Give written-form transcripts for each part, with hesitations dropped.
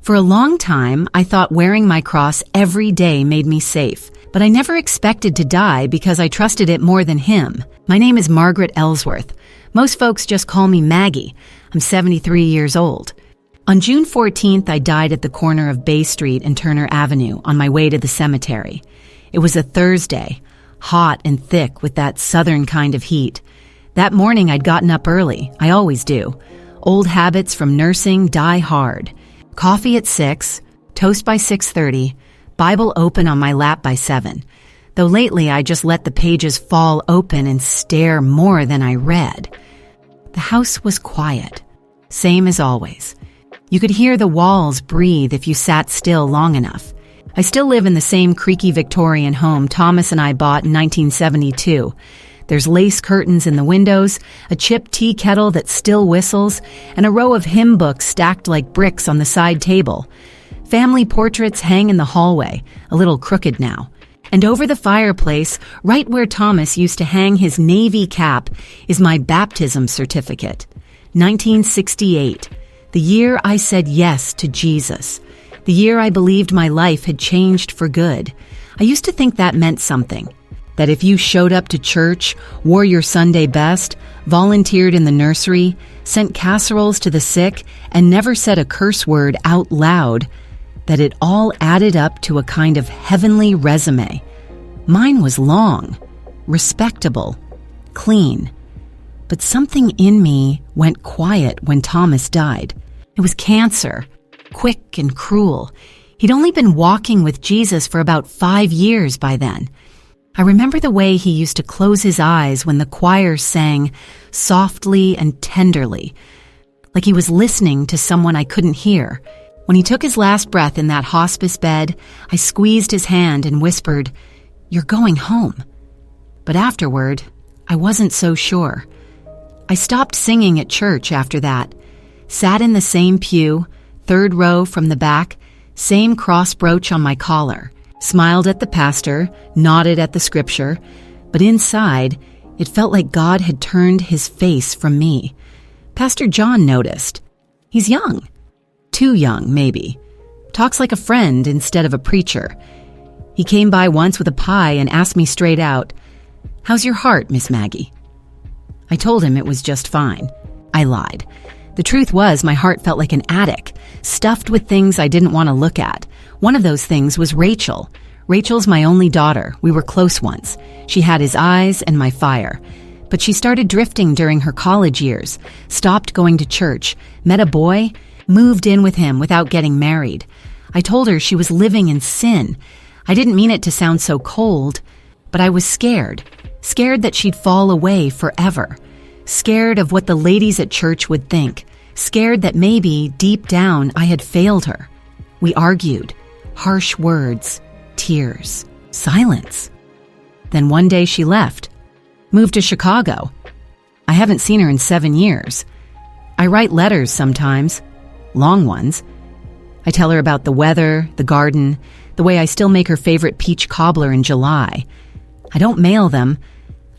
For a long time, I thought wearing my cross every day made me safe, but I never expected to die because I trusted it more than him. My name is Maggie Ellsworth. Most folks just call me Maggie. I'm 73 years old. On June 14th, I died at the corner of Bay Street and Turner Avenue on my way to the cemetery. It was a Thursday, hot and thick with that southern kind of heat. That morning, I'd gotten up early. I always do. Old habits from nursing die hard. Coffee at 6, toast by 6:30, Bible open on my lap by 7. Though lately I just let the pages fall open and stare more than I read. The house was quiet, same as always. You could hear the walls breathe if you sat still long enough. I still live in the same creaky Victorian home Thomas and I bought in 1972. There's lace curtains in the windows, a chipped tea kettle that still whistles, and a row of hymn books stacked like bricks on the side table. Family portraits hang in the hallway, a little crooked now. And over the fireplace, right where Thomas used to hang his Navy cap, is my baptism certificate. 1968, the year I said yes to Jesus. The year I believed my life had changed for good. I used to think that meant something. That if you showed up to church, wore your Sunday best, volunteered in the nursery, sent casseroles to the sick, and never said a curse word out loud, that it all added up to a kind of heavenly resume. Mine was long, respectable, clean. But something in me went quiet when Thomas died. It was cancer, quick and cruel. He'd only been walking with Jesus for about 5 years by then. I remember the way he used to close his eyes when the choir sang softly and tenderly, like he was listening to someone I couldn't hear. When he took his last breath in that hospice bed, I squeezed his hand and whispered, "You're going home." But afterward, I wasn't so sure. I stopped singing at church after that, sat in the same pew, 3rd row from the back, same cross brooch on my collar. Smiled at the pastor, nodded at the scripture, but inside, it felt like God had turned his face from me. Pastor John noticed. He's young. Too young, maybe. Talks like a friend instead of a preacher. He came by once with a pie and asked me straight out, "How's your heart, Miss Maggie?" I told him it was just fine. I lied. The truth was my heart felt like an attic, stuffed with things I didn't want to look at. One of those things was Rachel. Rachel's my only daughter. We were close once. She had his eyes and my fire. But she started drifting during her college years, stopped going to church, met a boy, moved in with him without getting married. I told her she was living in sin. I didn't mean it to sound so cold, but I was scared that she'd fall away forever. Scared of what the ladies at church would think. Scared that maybe, deep down, I had failed her. We argued. Harsh words. Tears. Silence. Then one day she left. Moved to Chicago. I haven't seen her in 7 years. I write letters sometimes. Long ones. I tell her about the weather, the garden, the way I still make her favorite peach cobbler in July. I don't mail them.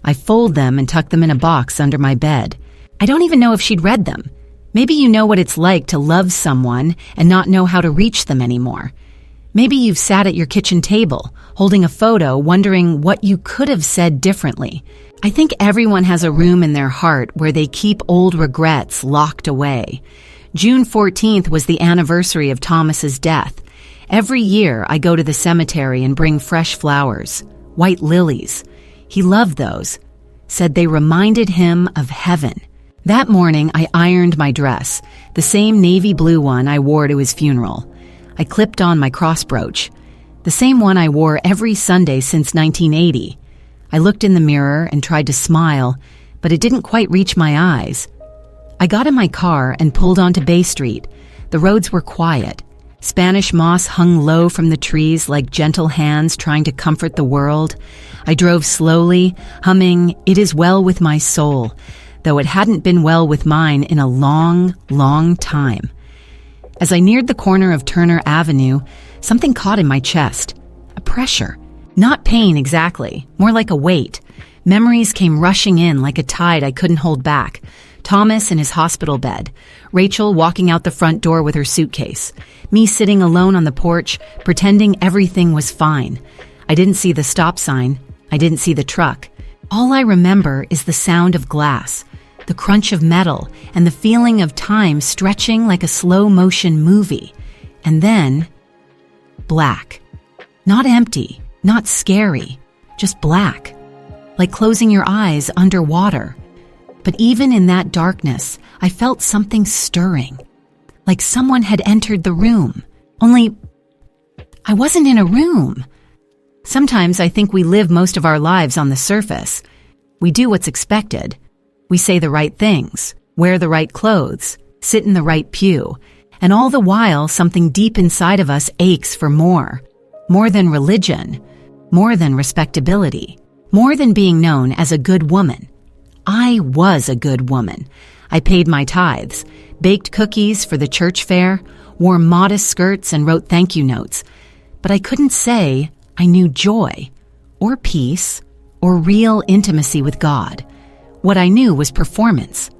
I fold them and tuck them in a box under my bed. I don't even know if she'd read them. Maybe you know what it's like to love someone and not know how to reach them anymore. Maybe you've sat at your kitchen table, holding a photo, wondering what you could have said differently. I think everyone has a room in their heart where they keep old regrets locked away. June 14th was the anniversary of Thomas's death. Every year I go to the cemetery and bring fresh flowers, white lilies. He loved those, said they reminded him of heaven. That morning, I ironed my dress, the same navy blue one I wore to his funeral. I clipped on my cross brooch, the same one I wore every Sunday since 1980. I looked in the mirror and tried to smile, but it didn't quite reach my eyes. I got in my car and pulled onto Bay Street. The roads were quiet. Spanish moss hung low from the trees like gentle hands trying to comfort the world. I drove slowly, humming "It Is Well With My Soul," though it hadn't been well with mine in a long, long time. As I neared the corner of Turner Avenue, something caught in my chest. A pressure. Not pain exactly, more like a weight. Memories came rushing in like a tide I couldn't hold back. Thomas in his hospital bed, Rachel walking out the front door with her suitcase, me sitting alone on the porch, pretending everything was fine. I didn't see the stop sign. I didn't see the truck. All I remember is the sound of glass, the crunch of metal, and the feeling of time stretching like a slow-motion movie. And then, black. Not empty, not scary, just black. Like closing your eyes underwater. But even in that darkness, I felt something stirring. Like someone had entered the room. Only, I wasn't in a room. Sometimes I think we live most of our lives on the surface. We do what's expected. We say the right things, wear the right clothes, sit in the right pew, and all the while something deep inside of us aches for more. More than religion, more than respectability, more than being known as a good woman. I was a good woman. I paid my tithes, baked cookies for the church fair, wore modest skirts and wrote thank you notes. But I couldn't say I knew joy, or peace, or real intimacy with God. What I knew was performance.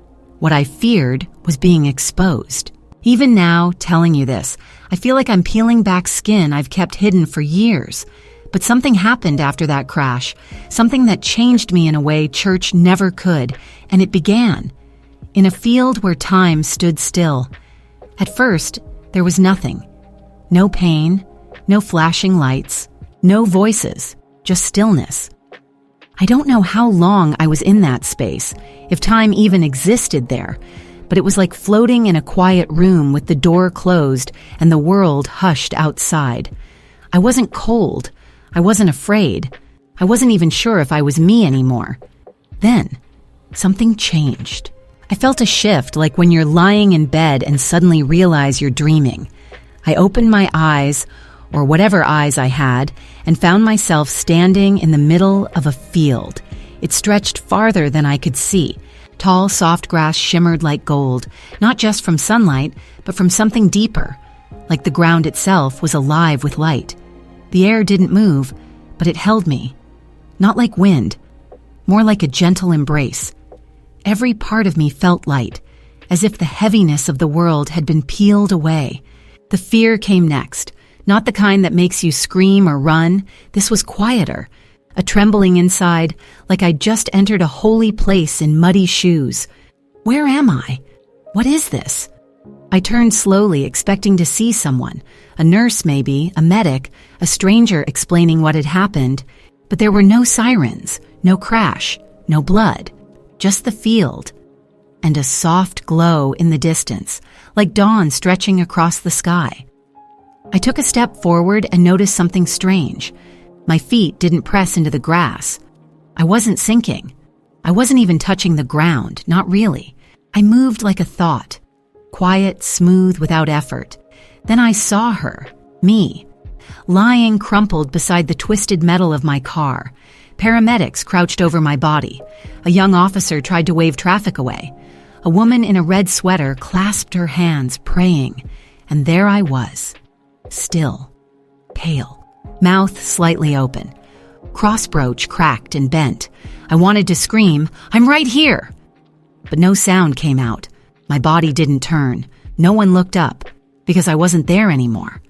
What I feared was being exposed. Even now, telling you this, I feel like I'm peeling back skin I've kept hidden for years. But something happened after that crash, something that changed me in a way church never could, and it began in a field where time stood still. At first, there was nothing. No pain, no flashing lights, no voices, just stillness. I don't know how long I was in that space, if time even existed there, but it was like floating in a quiet room with the door closed and the world hushed outside. I wasn't cold. I wasn't afraid. I wasn't even sure if I was me anymore. Then, something changed. I felt a shift like when you're lying in bed and suddenly realize you're dreaming. I opened my eyes, or whatever eyes I had, and found myself standing in the middle of a field. It stretched farther than I could see. Tall, soft grass shimmered like gold, not just from sunlight, but from something deeper, like the ground itself was alive with light. The air didn't move, but it held me. Not like wind, more like a gentle embrace. Every part of me felt light, as if the heaviness of the world had been peeled away. The fear came next, not the kind that makes you scream or run. This was quieter, a trembling inside, like I'd just entered a holy place in muddy shoes. Where am I? What is this? I turned slowly, expecting to see someone, a nurse maybe, a medic, a stranger explaining what had happened, but there were no sirens, no crash, no blood, just the field, and a soft glow in the distance, like dawn stretching across the sky. I took a step forward and noticed something strange. My feet didn't press into the grass. I wasn't sinking. I wasn't even touching the ground, not really. I moved like a thought, quiet, smooth, without effort. Then I saw her, me, lying crumpled beside the twisted metal of my car. Paramedics crouched over my body. A young officer tried to wave traffic away. A woman in a red sweater clasped her hands, praying. And there I was, still, pale, mouth slightly open. Crossbrooch cracked and bent. I wanted to scream, "I'm right here!" But no sound came out. My body didn't turn. No one looked up, because I wasn't there anymore.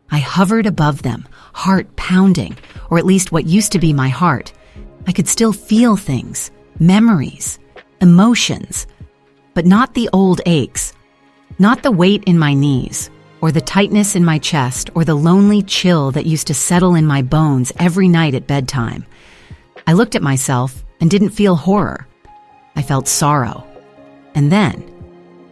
I hovered above them, heart pounding, or at least what used to be my heart. I could still feel things, memories, emotions, but not the old aches, not the weight in my knees, or the tightness in my chest, or the lonely chill that used to settle in my bones every night at bedtime. I looked at myself and didn't feel horror. I felt sorrow. And then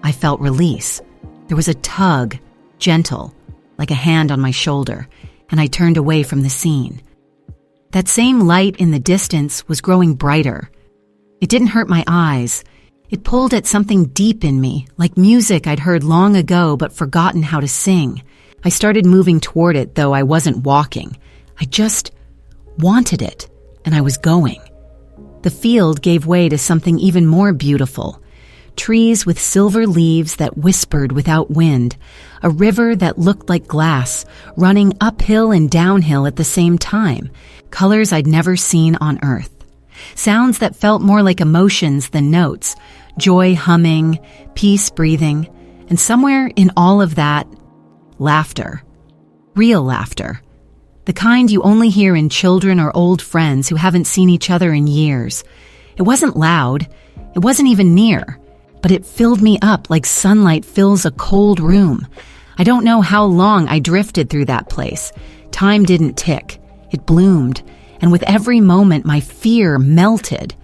I felt release. There was a tug, gentle, like a hand on my shoulder, and I turned away from the scene. That same light in the distance was growing brighter. It didn't hurt my eyes. It pulled at something deep in me, like music I'd heard long ago but forgotten how to sing. I started moving toward it, though I wasn't walking. I just wanted it, and I was going. The field gave way to something even more beautiful. Trees with silver leaves that whispered without wind, a river that looked like glass, running uphill and downhill at the same time, colors I'd never seen on Earth. Sounds that felt more like emotions than notes, joy humming, peace breathing, and somewhere in all of that, laughter. Real laughter. The kind you only hear in children or old friends who haven't seen each other in years. It wasn't loud. It wasn't even near. But it filled me up like sunlight fills a cold room. I don't know how long I drifted through that place. Time didn't tick. It bloomed. And with every moment, my fear melted.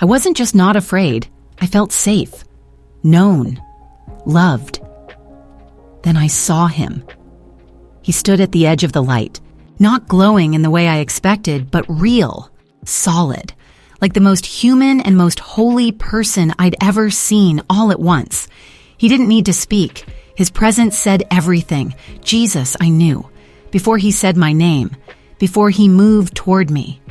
I wasn't just not afraid. I felt safe. Known. Loved. Then I saw him. He stood at the edge of the light. Not glowing in the way I expected, but real, solid, like the most human and most holy person I'd ever seen all at once. He didn't need to speak. His presence said everything. Jesus, I knew. Before he said my name, before he moved toward me,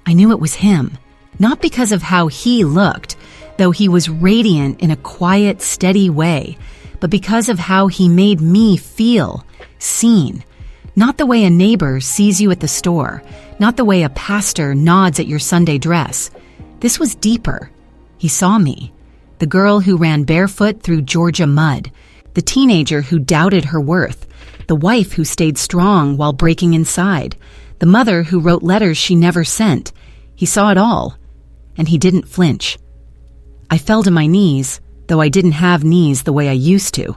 I knew it was him. Not because of how he looked, though he was radiant in a quiet, steady way, but because of how he made me feel, seen. Not the way a neighbor sees you at the store, not the way a pastor nods at your Sunday dress. This was deeper. He saw me, the girl who ran barefoot through Georgia mud, the teenager who doubted her worth, the wife who stayed strong while breaking inside, the mother who wrote letters she never sent. He saw it all, and he didn't flinch. I fell to my knees, though I didn't have knees the way I used to.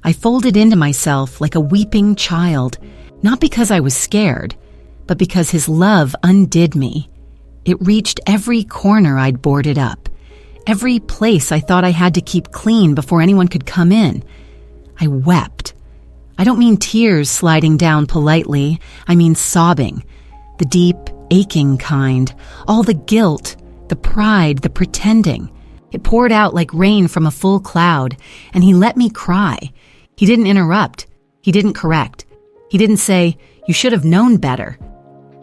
I folded into myself like a weeping child, not because I was scared, but because his love undid me. It reached every corner I'd boarded up, every place I thought I had to keep clean before anyone could come in. I wept. I don't mean tears sliding down politely. I mean sobbing. The deep, aching kind. All the guilt, the pride, the pretending. It poured out like rain from a full cloud, and he let me cry. He didn't interrupt. He didn't correct. He didn't say, "You should have known better."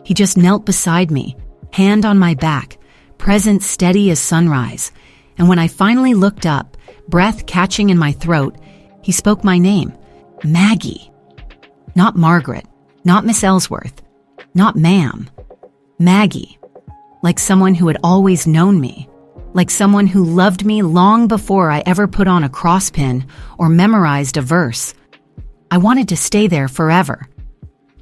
He just knelt beside me, hand on my back, presence steady as sunrise. And when I finally looked up, breath catching in my throat, he spoke my name, Maggie. Not Margaret, not Miss Ellsworth, not ma'am. Maggie, like someone who had always known me, like someone who loved me long before I ever put on a crosspin or memorized a verse. I wanted to stay there forever.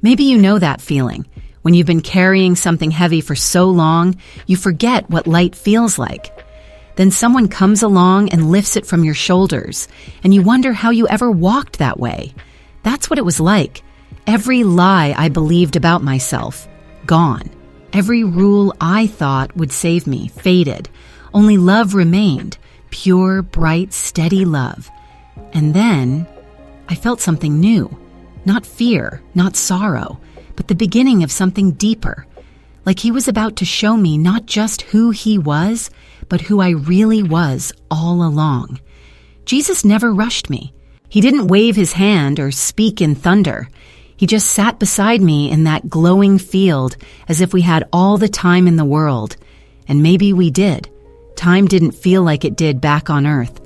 Maybe you know that feeling. When you've been carrying something heavy for so long, you forget what light feels like. Then someone comes along and lifts it from your shoulders, and you wonder how you ever walked that way. That's what it was like. Every lie I believed about myself, gone. Every rule I thought would save me, faded. Only love remained, pure, bright, steady love. And then I felt something new. Not fear, not sorrow, but the beginning of something deeper. Like he was about to show me not just who he was, but who I really was all along. Jesus never rushed me. He didn't wave his hand or speak in thunder. He just sat beside me in that glowing field as if we had all the time in the world. And maybe we did. Time didn't feel like it did back on earth.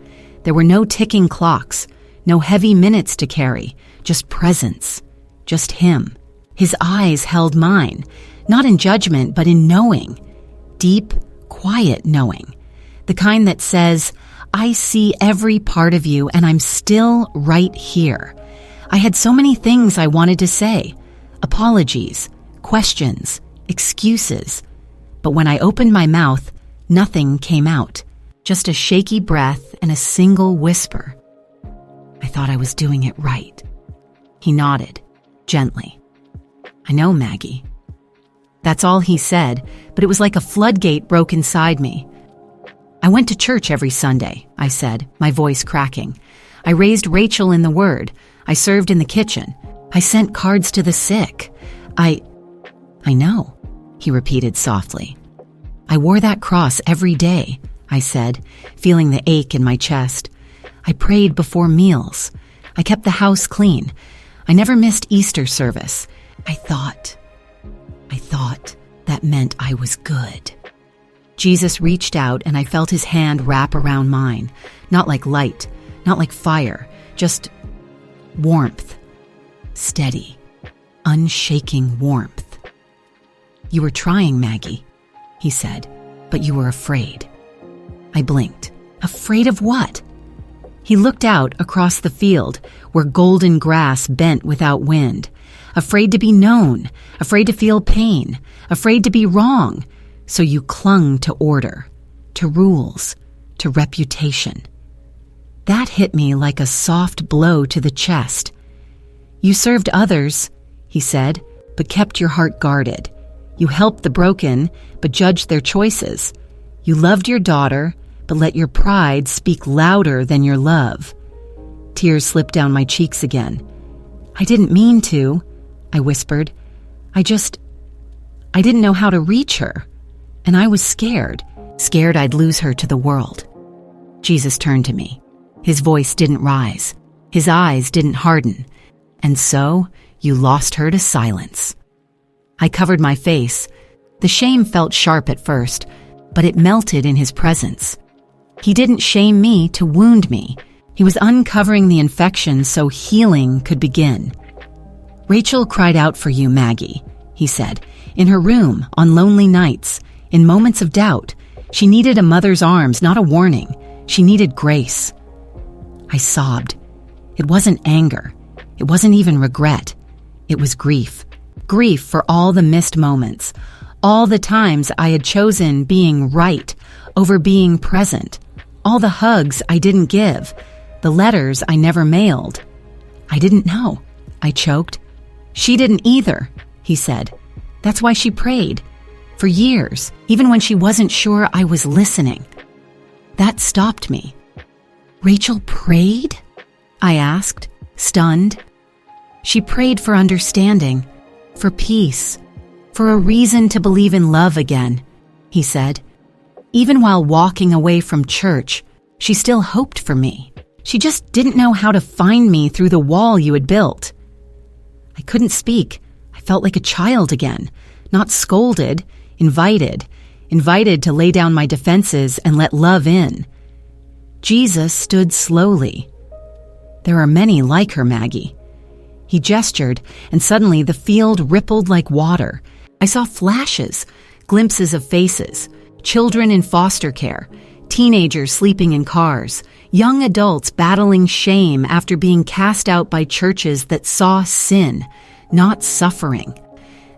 There were no ticking clocks, no heavy minutes to carry, just presence, just him. His eyes held mine, not in judgment, but in knowing. Deep, quiet knowing. The kind that says, I see every part of you and I'm still right here. I had so many things I wanted to say. Apologies, questions, excuses. But when I opened my mouth, nothing came out. Just a shaky breath and a single whisper. I thought I was doing it right. He nodded, gently. I know, Maggie. That's all he said, but it was like a floodgate broke inside me. I went to church every Sunday, I said, my voice cracking. I raised Rachel in the Word. I served in the kitchen. I sent cards to the sick. I know, he repeated softly. I wore that cross every day, I said, feeling the ache in my chest. I prayed before meals. I kept the house clean. I never missed Easter service. I thought that meant I was good. Jesus reached out and I felt his hand wrap around mine. Not like light, not like fire, just warmth. Steady, unshaking warmth. You were trying, Maggie, he said, but you were afraid. I blinked. Afraid of what? He looked out across the field where golden grass bent without wind. Afraid to be known, afraid to feel pain, afraid to be wrong. So you clung to order, to rules, to reputation. That hit me like a soft blow to the chest. You served others, he said, but kept your heart guarded. You helped the broken, but judged their choices. You loved your daughter, but let your pride speak louder than your love. Tears slipped down my cheeks again. I didn't mean to, I whispered. I didn't know how to reach her. And I was scared I'd lose her to the world. Jesus turned to me. His voice didn't rise. His eyes didn't harden. And so, you lost her to silence. I covered my face. The shame felt sharp at first, but it melted in his presence. He didn't shame me to wound me. He was uncovering the infection so healing could begin. Rachel cried out for you, Maggie, he said, in her room on lonely nights, in moments of doubt. She needed a mother's arms, not a warning. She needed grace. I sobbed. It wasn't anger. It wasn't even regret. It was grief. Grief for all the missed moments, all the times I had chosen being right over being present, all the hugs I didn't give, the letters I never mailed. I didn't know, I choked. She didn't either, he said. That's why she prayed. For years, even when she wasn't sure I was listening. That stopped me. Rachel prayed? I asked, stunned. She prayed for understanding, for peace, for a reason to believe in love again, he said. Even while walking away from church, she still hoped for me. She just didn't know how to find me through the wall you had built. I couldn't speak. I felt like a child again, not scolded, invited to lay down my defenses and let love in. Jesus stood slowly. There are many like her, Maggie. He gestured, and suddenly the field rippled like water. I saw flashes, glimpses of faces, children in foster care, teenagers sleeping in cars, young adults battling shame after being cast out by churches that saw sin, not suffering.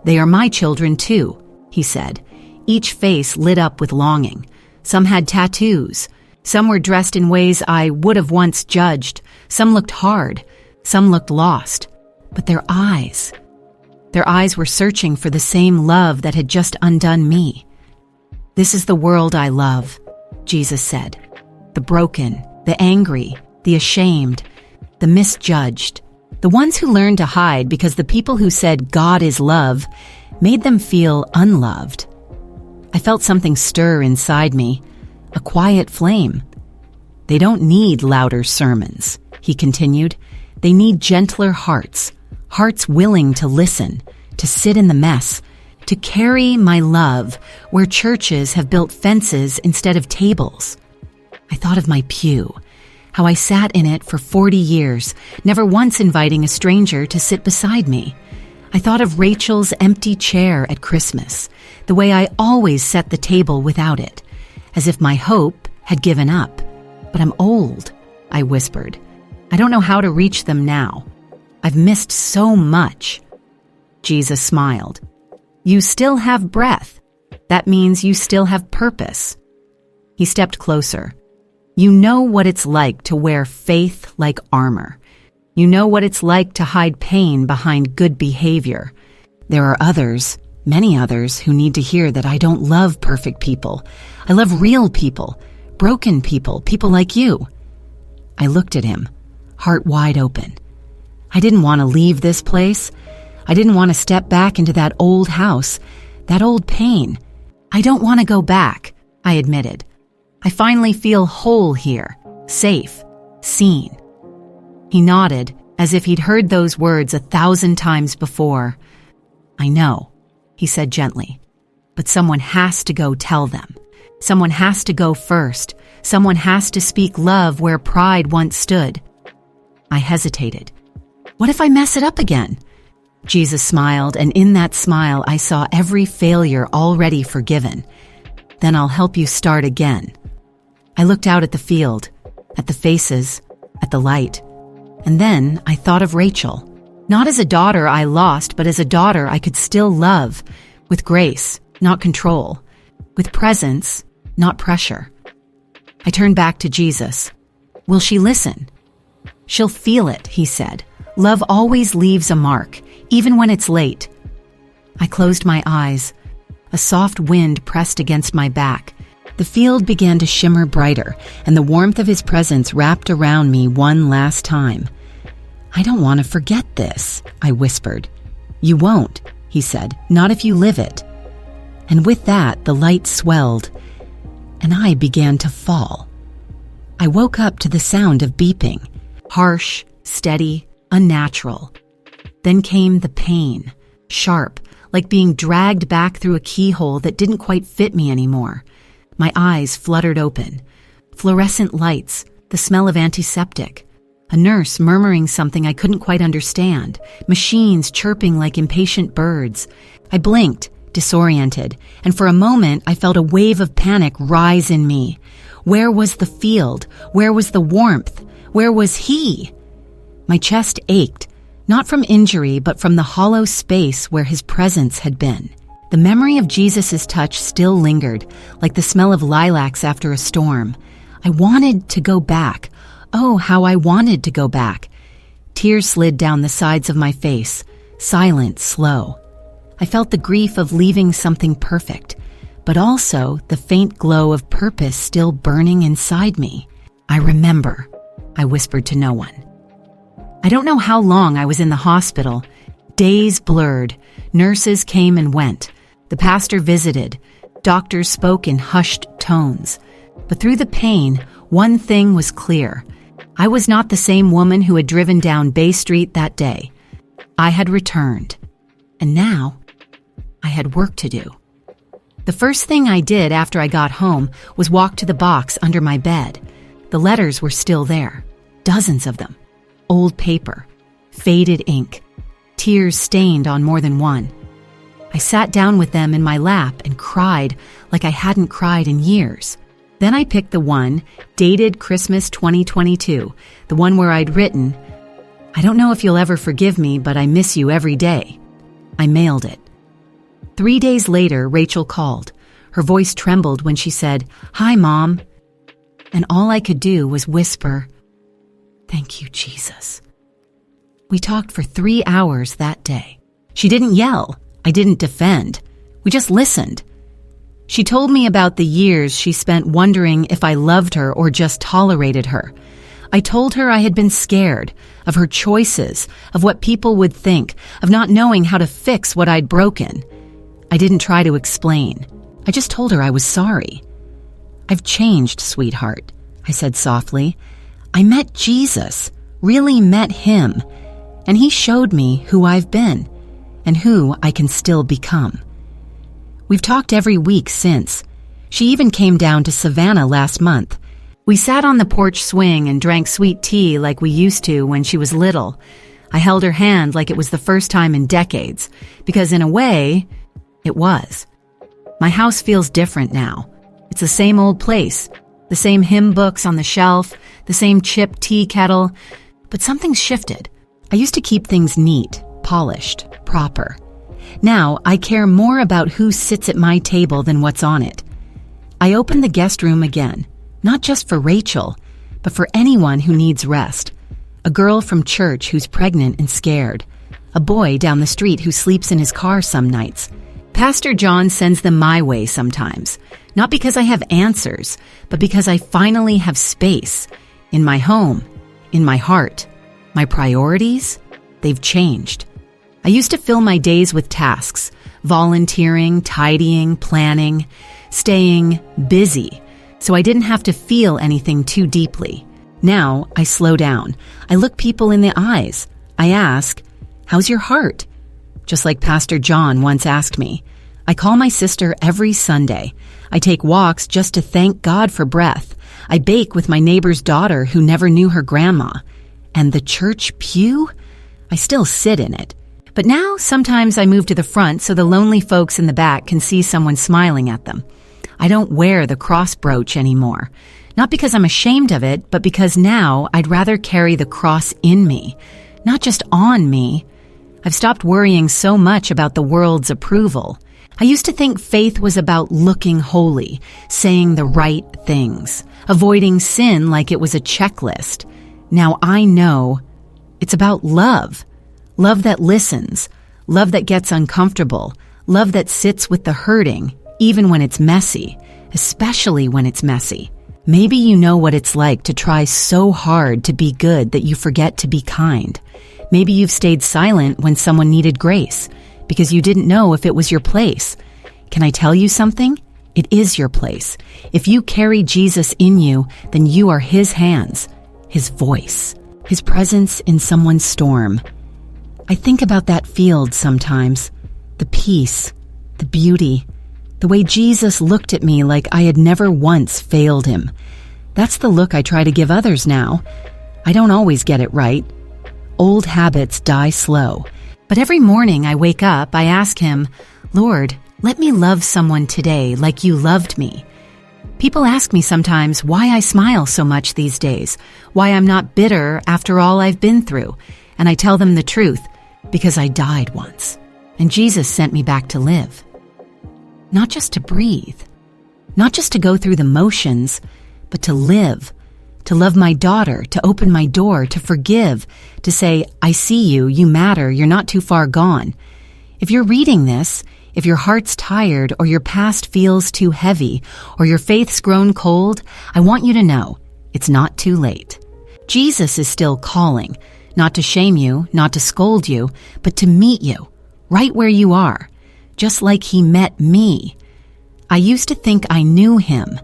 They are my children too, he said. Each face lit up with longing. Some had tattoos. Some were dressed in ways I would have once judged. Some looked hard. Some looked lost. But their eyes were searching for the same love that had just undone me. This is the world I love, Jesus said. The broken, the angry, the ashamed, the misjudged, the ones who learned to hide because the people who said God is love made them feel unloved. I felt something stir inside me, a quiet flame. They don't need louder sermons, he continued. They need gentler hearts, hearts willing to listen, to sit in the mess, to carry my love where churches have built fences instead of tables. I thought of my pew, how I sat in it for 40 years, never once inviting a stranger to sit beside me. I thought of Rachel's empty chair at Christmas, the way I always set the table without it, as if my hope had given up. But I'm old, I whispered. I don't know how to reach them now. I've missed so much. Jesus smiled. You still have breath. That means you still have purpose. He stepped closer. You know what it's like to wear faith like armor. You know what it's like to hide pain behind good behavior. There are others, many others, who need to hear that I don't love perfect people. I love real people, broken people, people like you. I looked at him, heart wide open. I didn't want to leave this place. I didn't want to step back into that old house, that old pain. I don't want to go back, I admitted. I finally feel whole here, safe, seen. He nodded, as if he'd heard those words 1,000 times before. I know, he said gently, but someone has to go tell them. Someone has to go first. Someone has to speak love where pride once stood. I hesitated. What if I mess it up again? Jesus smiled, and in that smile I saw every failure already forgiven. Then I'll help you start again. I looked out at the field, at the faces, at the light. And then I thought of Rachel. Not as a daughter I lost, but as a daughter I could still love, with grace, not control, with presence, not pressure. I turned back to Jesus. Will she listen? She'll feel it, he said. Love always leaves a mark, even when it's late. I closed my eyes. A soft wind pressed against my back. The field began to shimmer brighter, and the warmth of his presence wrapped around me one last time. I don't want to forget this, I whispered. You won't, he said, not if you live it. And with that, the light swelled, and I began to fall. I woke up to the sound of beeping, harsh, steady, unnatural. Then came the pain, sharp, like being dragged back through a keyhole that didn't quite fit me anymore. My eyes fluttered open. Fluorescent lights, the smell of antiseptic. A nurse murmuring something I couldn't quite understand. Machines chirping like impatient birds. I blinked, disoriented, and for a moment I felt a wave of panic rise in me. Where was the field? Where was the warmth? Where was he? My chest ached, not from injury, but from the hollow space where his presence had been. The memory of Jesus' touch still lingered, like the smell of lilacs after a storm. I wanted to go back. Oh, how I wanted to go back. Tears slid down the sides of my face, silent, slow. I felt the grief of leaving something perfect, but also the faint glow of purpose still burning inside me. I remember, I whispered to no one. I don't know how long I was in the hospital. Days blurred. Nurses came and went. The pastor visited. Doctors spoke in hushed tones. But through the pain, one thing was clear. I was not the same woman who had driven down Bay Street that day. I had returned. And now, I had work to do. The first thing I did after I got home was walk to the box under my bed. The letters were still there. Dozens of them. Old paper. Faded ink. Tears stained on more than one. I sat down with them in my lap and cried like I hadn't cried in years. Then I picked the one, dated Christmas 2022, the one where I'd written, I don't know if you'll ever forgive me, but I miss you every day. I mailed it. 3 days later, Rachel called. Her voice trembled when she said, Hi, Mom. And all I could do was whisper, Thank you, Jesus. We talked for 3 hours that day. She didn't yell. I didn't defend. We just listened. She told me about the years she spent wondering if I loved her or just tolerated her. I told her I had been scared, of her choices, of what people would think, of not knowing how to fix what I'd broken. I didn't try to explain. I just told her I was sorry. I've changed, sweetheart, I said softly. I met Jesus, really met him, and he showed me who I've been and who I can still become. We've talked every week since. She even came down to Savannah last month. We sat on the porch swing and drank sweet tea like we used to when she was little. I held her hand like it was the first time in decades, because in a way, it was. My house feels different now. It's the same old place, the same hymn books on the shelf, the same chipped tea kettle, but something's shifted. I used to keep things neat, polished, proper. Now, I care more about who sits at my table than what's on it. I opened the guest room again, not just for Rachel, but for anyone who needs rest. A girl from church who's pregnant and scared. A boy down the street who sleeps in his car some nights. Pastor John sends them my way sometimes, not because I have answers, but because I finally have space. In my home, in my heart. My priorities, they've changed. I used to fill my days with tasks, volunteering, tidying, planning, staying busy, so I didn't have to feel anything too deeply. Now, I slow down. I look people in the eyes. I ask, how's your heart? Just like Pastor John once asked me. I call my sister every Sunday. I take walks just to thank God for breath. I bake with my neighbor's daughter who never knew her grandma. And the church pew? I still sit in it. But now, sometimes I move to the front so the lonely folks in the back can see someone smiling at them. I don't wear the cross brooch anymore. Not because I'm ashamed of it, but because now I'd rather carry the cross in me, not just on me. I've stopped worrying so much about the world's approval. I used to think faith was about looking holy, saying the right things, avoiding sin like it was a checklist. Now I know it's about love. Love that listens, love that gets uncomfortable, love that sits with the hurting, even when it's messy, especially when it's messy. Maybe you know what it's like to try so hard to be good that you forget to be kind. Maybe you've stayed silent when someone needed grace because you didn't know if it was your place. Can I tell you something? It is your place. If you carry Jesus in you, then you are his hands, his voice, his presence in someone's storm. I think about that field sometimes, the peace, the beauty, the way Jesus looked at me like I had never once failed him. That's the look I try to give others now. I don't always get it right. Old habits die slow. But every morning I wake up, I ask him, Lord, let me love someone today like you loved me. People ask me sometimes why I smile so much these days, why I'm not bitter after all I've been through. And I tell them the truth, because I died once, and Jesus sent me back to live. Not just to breathe, not just to go through the motions, but to live, to love my daughter, to open my door, to forgive, to say, I see you, you matter, you're not too far gone. If you're reading this, if your heart's tired or your past feels too heavy or your faith's grown cold, I want you to know it's not too late. Jesus is still calling, not to shame you, not to scold you, but to meet you right where you are, just like he met me. I used to think I knew him.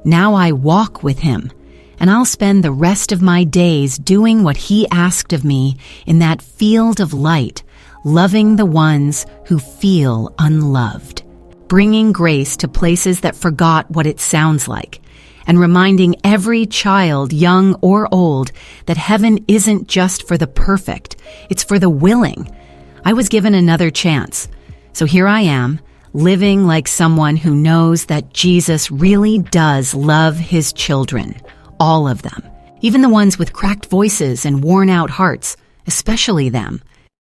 Now I walk with him, and I'll spend the rest of my days doing what he asked of me in that field of light, loving the ones who feel unloved, bringing grace to places that forgot what it sounds like, and reminding every child, young or old, that heaven isn't just for the perfect, it's for the willing. I was given another chance, so here I am, living like someone who knows that Jesus really does love his children, all of them, even the ones with cracked voices and worn-out hearts, especially them.